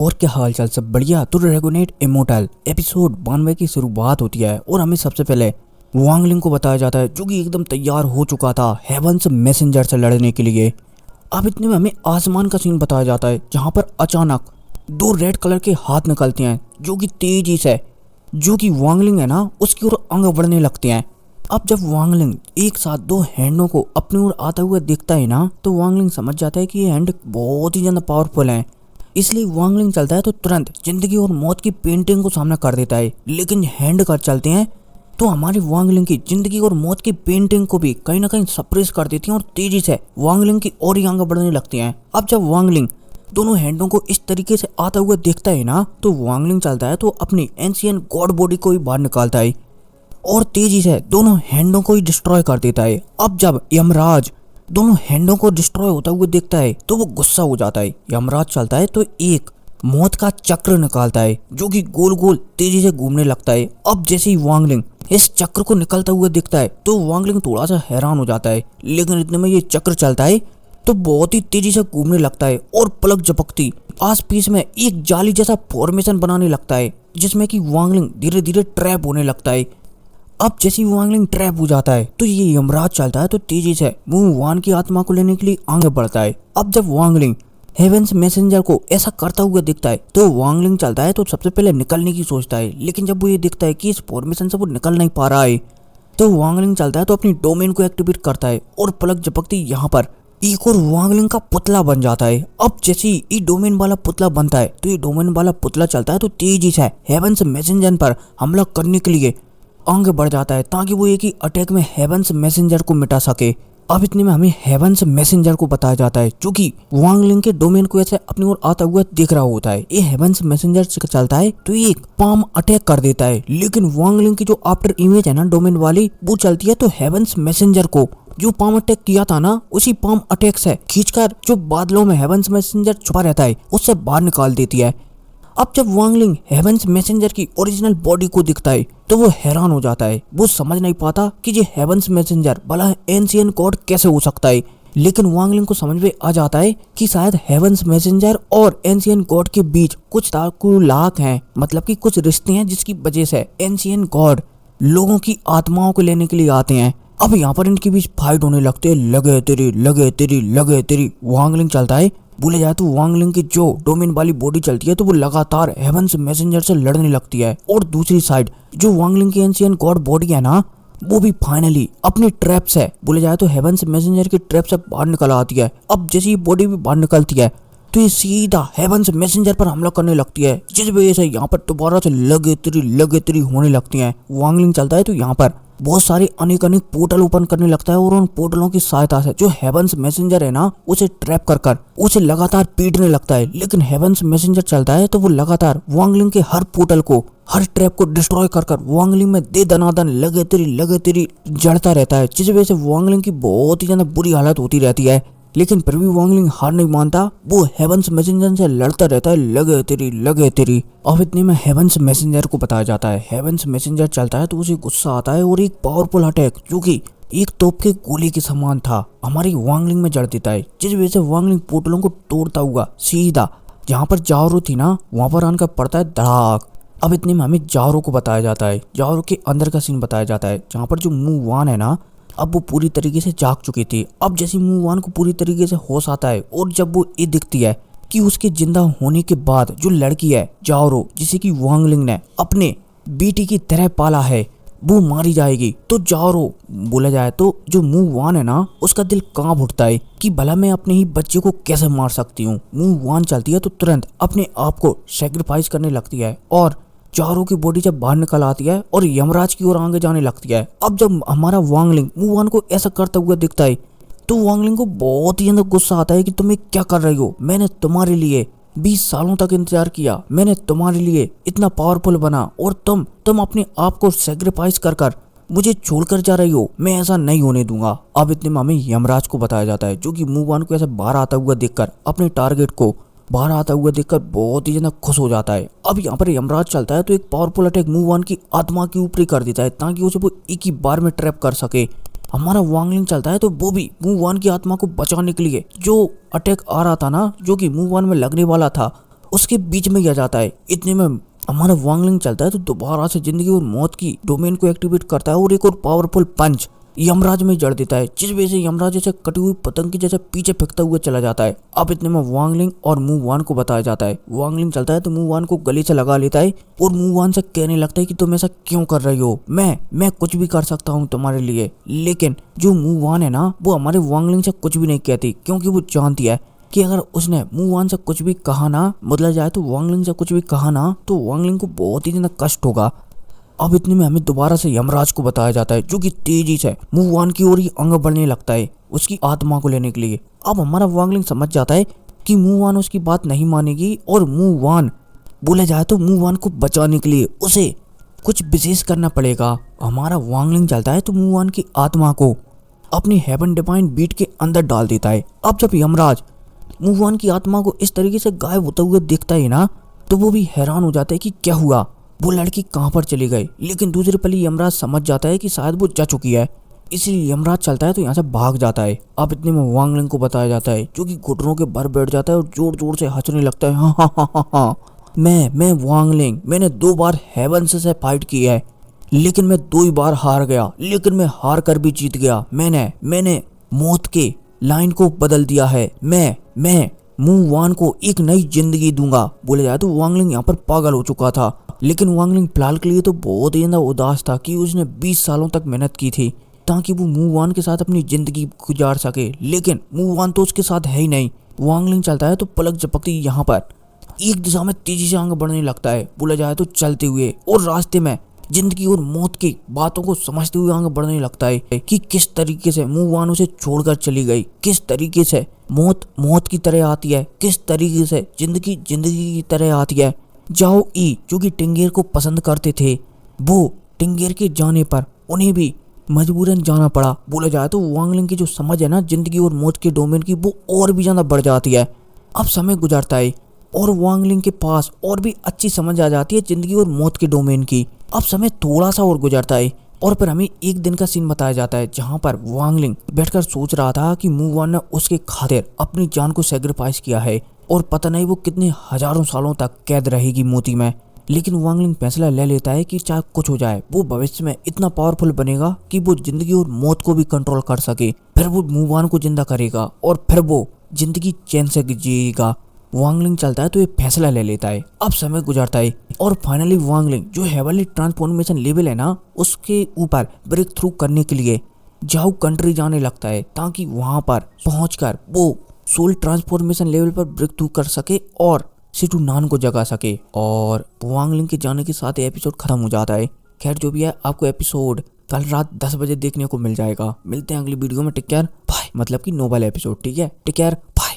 और क्या हाल चाल, सब बढ़िया। तो ड्रैगोनेट इमोर्टल एपिसोड 92 की शुरुआत होती है और हमें सबसे पहले वांगलिंग को बताया जाता है जो कि एकदम तैयार हो चुका था हेवंस मैसेंजर से लड़ने के लिए। अब इतने में हमें आसमान का सीन बताया जाता है जहाँ पर अचानक दो रेड कलर के हाथ निकलते हैं जो कि तेजी से जो कि वांगलिंग है ना उसकी ओर आगे बढ़ने लगते हैं। अब जब वांगलिंग एक साथ दो हैंडों को अपनी ओर आता हुआ दिखता है ना तो वांगलिंग समझ जाता है कि ये हैंड बहुत ही ज़्यादा पावरफुल हैं। इसलिए वांगलिंग चलता है तो तुरंत जिंदगी और मौत की पेंटिंग को सामना कर देता है। लेकिन हैंड कर चलते हैं तो हमारी वांगलिंग की जिंदगी और मौत की पेंटिंग को भी कहीं ना कहीं सप्रेस कर देती हैं और तेजी से वांगलिंग की और ही आगे बढ़ने लगती हैं। अब जब वांगलिंग दोनों हैंडों को इस तरीके से आता हुआ देखता है ना तो वांगलिंग चलता है तो अपनी एंशियंट गॉड बॉडी को ही बाहर निकालता है और तेजी से दोनों हैंडों को ही डिस्ट्रॉय कर देता है। अब जब यमराज दोनों हैंडों को डिस्ट्रॉय होता हुआ देखता है तो वो गुस्सा हो जाता है। यमराज चलता है तो एक मौत का चक्र निकालता है जो कि गोल गोल तेजी से घूमने लगता है। अब जैसे ही वांगलिंग इस चक्र को निकलता हुआ दिखता है तो वांगलिंग थोड़ा सा हैरान हो जाता है। लेकिन इतने में ये चक्र चलता है तो बहुत ही तेजी से घूमने लगता है और पलक झपकती आस पास में एक जाली जैसा फॉर्मेशन बनाने लगता है जिसमें कि वांगलिंग धीरे धीरे ट्रैप होने लगता है। अब जैसे वांगलिंग ट्रैप हो जाता है तो ये यमराज चलता है तो तेजी से मुंह वान की आत्मा को लेने के लिए आगे बढ़ता है। अब जब वांगलिंग हेवेंस मैसेंजर को ऐसा करता हुआ दिखता है तो वांगलिंग चलता है तो सबसे पहले निकलने की सोचता है। लेकिन जब वो ये दिखता है कि इस फॉर्मेशन से वो निकल नहीं पा रहा है तो वांगलिंग चलता है तो अपनी डोमेन को एक्टिवेट करता है और पलक झपकती यहाँ पर एक और वांगलिंग का पुतला बन जाता है। अब जैसे ही ये डोमेन वाला पुतला बनता है तो ये डोमेन वाला पुतला चलता है तो तेजी से हेवेंस मैसेंजर पर हमला करने के लिए आगे बढ़ जाता है ताकि वो एक ही अटैक में हेवेंस मैसेंजर को मिटा सके। अब इतने में हमें हेवेंस मैसेंजर को बताया जाता है जो कि वांगलिंग के डोमेन को ऐसे अपनी ओर आता हुआ दिख रहा होता है। ये हेवेंस मैसेंजर चलता है तो एक पाम अटैक कर देता है। लेकिन वांगलिंग की जो आफ्टर इमेज है ना डोमेन वाली वो चलती है तो हेवेंस मैसेंजर को जो पाम अटैक किया था ना उसी पाम अटैक से खींचकर जो बादलों में हेवेंस मैसेंजर छुपा रहता है उससे बाहर निकाल देती है। अब जब वांगलिंग हेवेंस मैसेंजर की ओरिजिनल बॉडी को दिखता है तो वो हैरान हो जाता है। वो समझ नहीं पाता कि ये हेवेंस मैसेंजर भला एंशिएंट गॉड कैसे हो सकता है। लेकिन वांगलिंग को समझ में आ जाता है कि शायद हेवेंस मैसेंजर और एंशिएंट गॉड के बीच कुछ ताल्लुकात हैं, मतलब कि कुछ रिश्ते हैं जिसकी वजह से एंशिएंट गॉड लोगों की आत्माओं को लेने के लिए आते हैं। अब यहाँ पर इनके बीच फाइट होने लगते हैं, लगे तेरी लगे तेरी लगे तेरी। वांगलिंग चलता है बोले जाए तो वांगलिंग की जो डोमेन वाली बॉडी चलती है तो वो लगातार हेवेंस मैसेंजर से लड़ने लगती है और दूसरी साइड जो वांगलिंग की एंशिएंट गॉड बॉडी है ना वो भी फाइनली अपने ट्रैप से बोले जाए तो हेवेंस मैसेंजर की ट्रैप से बाहर निकल आती है। अब जैसे ये बॉडी भी बाहर निकलती है तो ये सीधा हेवेंस मैसेंजर पर हमला करने लगती है जिस वजह से यहाँ पर दोबारा से लगे तेरी होने लगती है। वांगलिंग चलता है तो यहाँ पर बहुत सारे अनेक पोर्टल ओपन करने लगता है और उन पोर्टलों की सहायता से जो हेवेंस मैसेंजर है ना उसे ट्रैप कर उसे लगातार पीटने लगता है। लेकिन हेवेंस मैसेंजर चलता है तो वो लगातार वांगलिंग के हर पोर्टल को हर ट्रैप को डिस्ट्रॉय कर वांगलिंग में दे दनादन लगे तेरी जड़ता रहता है जिस वजह से वांगलिंग की बहुत ही ज्यादा बुरी हालत होती रहती है। लेकिन फिर भी वांगलिंग हार नहीं मानता, वो हेवेंस मैसेंजर से लड़ता रहता है लगे तेरी। अब इतने में हेवेंस मैसेंजर को बताया जाता है। हेवेंस मैसेंजर चलता है तो उसे गुस्सा आता है और एक पावरफुल अटैक जो कि एक तोप के गोले के समान था हमारी वांगलिंग में जड़ देता है जिस वजह से वांगलिंग पोर्टलों को तोड़ता हुआ सीधा जहाँ पर जाओरो थी ना वहाँ पर आकर पड़ता है धड़ाक। अब इतने में हमें जाओरो को बताया जाता है, जाओरो के अंदर का सीन बताया जाता है जहाँ पर जो मुंह वान है ना अब वो पूरी तरीके से जाग चुकी थी। अब जैसे मुंहवान को पूरी तरीके से होश आता है और जब वो ये दिखती है कि उसके जिंदा होने के बाद जो लड़की है जाओरो जिसे कि वांगलिंग ने अपने बेटी की तरह पाला है वो मारी जाएगी तो जाओरो बोला जाए तो जो मुंहवान है ना उसका दिल कांप उठता है कि भला मैं अपने ही बच्चे को कैसे मार सकती हूँ। मुंहवान चलती है तो तुरंत अपने आप को सेक्रीफाइस करने लगती है और जाओरो की बॉडी जब बाहर निकल आती है और यमराज की ओर आगे जाने लगती है। अब जब हमारा वांगलिंग मुंहवान को ऐसा करता हुआ दिखता है तो वांगलिंग को बहुत ही ज्यादा गुस्सा आता है कि तुम क्या कर रही हो। मैंने तुम्हारे लिए 20 सालों तक इंतजार किया, मैंने तुम्हारे लिए इतना पावरफुल बना और तुम अपने आप को सेक्रीफाइस कर मुझे छोड़कर जा रही हो। मैं ऐसा नहीं होने दूंगा। अब इतने में हमें यमराज को बताया जाता है जो कि मुंहवान को ऐसे बाहर आता हुआ देखकर अपने टारगेट को बाहर आता हुआ देखकर बहुत ही ज्यादा खुश हो जाता है। अब यहाँ पर यमराज चलता है तो एक पावरफुल अटैक मुंहवान की आत्मा के ऊपर कर देता है ताकि उसे वो एक ही बार में ट्रैप कर सके। हमारा वांगलिंग चलता है तो वो भी मुंहवान की आत्मा को बचाने के लिए जो अटैक आ रहा था ना जो कि मुंहवान में लगने वाला था उसके बीच में ही आ जाता है। इतने में हमारा वांगलिंग चलता है तो दोबारा से जिंदगी और मौत की डोमेन को एक्टिवेट करता है और एक और पावरफुल पंच यमराज में जड़ देता है, जिस वजह से यमराज जैसे कटी हुई पतंग की जैसे पीछे फेंकता हुआ चला जाता है। अब इतने में वांगलिंग और मुंह वान को बताया जाता है। वांगलिंग चलता है तो मुंह वान को गले से लगा लेता है और मुंह वान से कहने लगता है कि तुम ऐसा क्यों कर रही हो, मैं कुछ भी कर सकता हूँ तुम्हारे लिए। लेकिन जो मुंह वान है ना, वो हमारे वांगलिंग से कुछ भी नहीं कहती, क्योंकि वो जानती है कि अगर उसने मुंह वान से कुछ भी कहा ना, बदला जाए तो वांगलिंग से कुछ भी कहा ना, तो वांगलिंग को बहुत ही ज्यादा कष्ट होगा। अब इतने में हमें दोबारा से यमराज को बताया जाता है, जो कि तेजी से मुंह वान की ओर ही आगे बढ़ने लगता है उसकी आत्मा को लेने के लिए। अब हमारा वांगलिंग समझ जाता है कि मुंह वान उसकी बात नहीं मानेगी और मुंह वान बोला जाए तो मुंह वान को बचाने के लिए उसे कुछ विशेष करना पड़ेगा। हमारा वांगलिंग चलता है तो मुंह वान की आत्मा को अपनी हेवन डिवाइन बीट के अंदर डाल देता है। अब जब यमराज मुंह वान की आत्मा को इस तरीके से गायब होता हुआ देखता है ना, तो वो भी हैरान हो जाता है कि क्या हुआ, वो लड़की कहाँ पर चली गई। लेकिन दूसरे पल यमराज समझ जाता है कि शायद वो जा चुकी है, इसलिए यमराज चलता है तो यहाँ से भाग जाता है। अब इतने में वांगलिंग को बताया जाता है, जो कि घुटनों के भर बैठ जाता है और जोर जोर से हंसने लगता है। हाँ हाँ हाँ हाँ हाँ, मैं वांगलिंग, मैंने 2 बार हेवन से फाइट की है, लेकिन मैं 2 ही बार हार गया, लेकिन मैं हार कर भी जीत गया। मैंने मौत के लाइन को बदल दिया है। मैं मुंह वान को एक नई जिंदगी दूंगा। बोले जाए तो वांगलिंग यहाँ पर पागल हो चुका था, लेकिन वांगलिंग फिलहाल के लिए तो बहुत ही ज्यादा उदास था कि उसने 20 सालों तक मेहनत की थी ताकि वो मुंह वान के साथ अपनी जिंदगी गुजार सके, लेकिन मुंह वान तो उसके साथ है ही नहीं। वांगलिंग चलता है तो पलक झपकती यहाँ पर एक दिशा में तेजी से आगे बढ़ने लगता है, बोला जाए तो चलते हुए, और रास्ते में जिंदगी और मौत की बातों को समझते हुए आगे बढ़ने लगता है कि किस तरीके से मुंह वान उसे छोड़कर चली गई, किस तरीके से मौत की तरह आती है, किस तरीके से जिंदगी की तरह आती है। जाओ ई, जो कि टिंगेर को पसंद करते थे, वो टिंगेर के जाने पर उन्हें भी मजबूरन जाना पड़ा। बोला जाए तो वांगलिंग की जो समझ है ना जिंदगी और मौत के डोमेन की, वो और भी ज्यादा बढ़ जाती है। अब समय गुजरता है और वांगलिंग के पास और भी अच्छी समझ आ जाती है जिंदगी और मौत के डोमेन की। अब समय थोड़ा सा और गुजरता है और फिर हमें एक दिन का सीन बताया जाता है, जहां पर वांगलिंग बैठकर सोच रहा था कि मुंह वान ने उसके खातिर अपनी जान को सेक्रीफाइस किया है और पता नहीं वो कितने हजारों सालों तक कैद रहेगी मोती में। लेकिन वांगलिंग फैसला ले लेता है कि चाहे कुछ हो जाए, वो भविष्य में इतना पावरफुल बनेगा कि वो जिंदगी और मौत को भी कंट्रोल कर सके। फिर वो मुंह वान को जिंदा करेगा और फिर वो जिंदगी चैन से जिएगा। वांगलिंग चलता है तो ये फैसला ले लेता है। अब समय गुजरता है और फाइनली वांगलिंग जो हेवनली ट्रांसफॉर्मेशन लेवल है ना, उसके ऊपर ब्रेक थ्रू करने के लिए जाओ कंट्री जाने लगता है, ताकि वहां पर पहुंचकर वो सोल ट्रांसफॉर्मेशन लेवल पर ब्रेक थ्रू कर सके और सिटू नान को जगा सके। और वांगलिंग के जाने के साथ एपिसोड खत्म हो जाता है। खैर जो भी है, आपको एपिसोड कल रात 10 बजे देखने को मिल जाएगा। मिलते हैं अगली वीडियो में। टेक केयर बाय, मतलब कि नोबल एपिसोड। ठीक है, टेक केयर बाय।